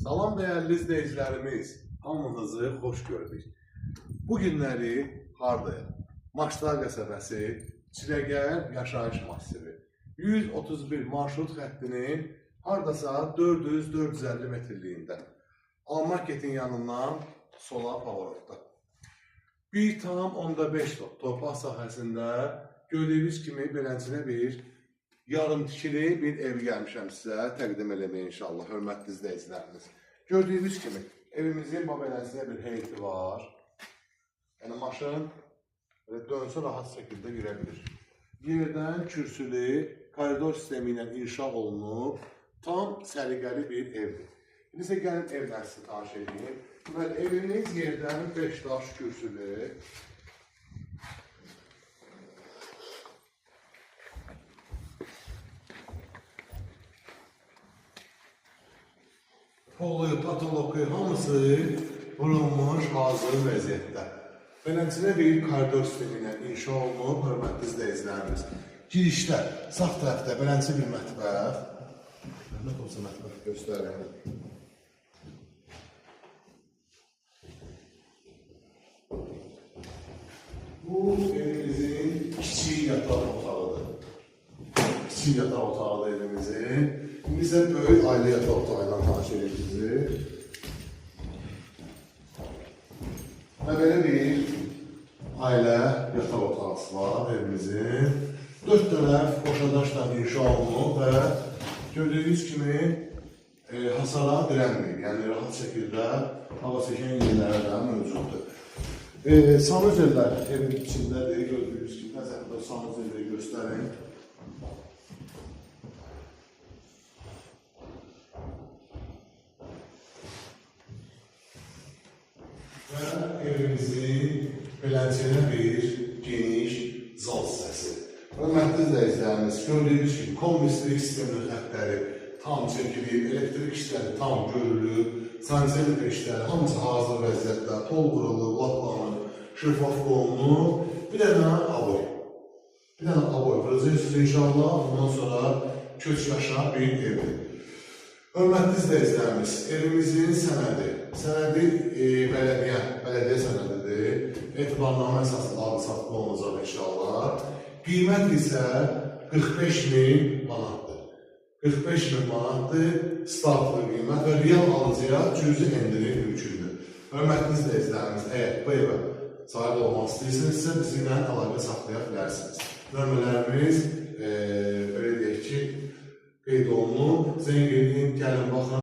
Salam değerli izleyicilerimiz, hamınızı hoş gördük. Bu günləri hardayıq? Maçlar qəsəbəsi, Çiləgər yaşayış massivi. 131 marşrut xəttinin hardasa 400-450 metrliyində. Almarketin yanından sola Pavarovda. 1,5 torpaq sahəsində gördüyünüz kimi beləncə bir yarım tikili bir ev gəlmişəm sizə təqdim eləməyə inşallah, hörmətli izləyicilərimiz. Gördüyünüz kimi evimizin beləncə bir heyəti var. Yəni maşın dönsə rahat şəkildə girə bilir. Yerdən kürsülü koridor sistemi ilə inşa olunub tam səliqəli bir evdir. İndi isə gəlin evləri sizə tanış edeyim. Evimiz yerdən 5 daş kürsülü. Polu, patoloqu hamısı vurulmuş hazır vəziyyətdə. Beləncə bir koridor sistemi ilə inşa olunub, hörmətli izləyicilərimiz. Girişdə, sağ tərəfdə beləncə bir mətbəx. Nə olsa mətbəx göstərir. Bu evimizin kiçik yataq otağıdır. Kiçik yataq otağıdır evimizin. İndi isə böyük ailə yataq otağıyla tanış edirik bizi. Və belə bir ailə yataq otağı var evimizin. 4 tərəf qoşadaşla inşa olunub və gördüyünüz kimi hasara dirənməyib. Yəni rahat şəkildə hava çəkən yerləri də mövcuddur. Sanuzellər evin içindədir. Gördüyünüz kimi nəzərdə sanuzelləri göstərin. Və evimizin beləncə bir geniş zal hissəsi. Hörmətli izləyicilərimiz, gördüyünüz kimi kombistirik sistemli xəttləri tam çəkilib, elektrik işləri tam görülüb, sanitariya işləri hamısı hazır vəziyyətdə, pol qurulub, latlanıb, şeffaf olunub. Bir dənə avoy. Bir dənə avoy vuracaqsınız inşallah, ondan sonra köç yaşa bir evdir. Hörmətli izləyicilərimiz, evimizin sənədi. Sənədi bələdiyyə sənədidir. Etibarnamə əsasında adı-satqı olunacaq inşallah. Qiymət isə 45.000 manatdır. 45.000 manatdır startlı qiymət və real alıcıya cüzi endirim mümkündür. Hörmətli izləyicilərimiz, əgər bu evə sahib olmaq istəyirsinizsə, bizimlə əlaqə saxlaya bilərsiniz. Nömrələrimiz belə deyək ki, qeyd olunub, zəng edin, gəlin baxın.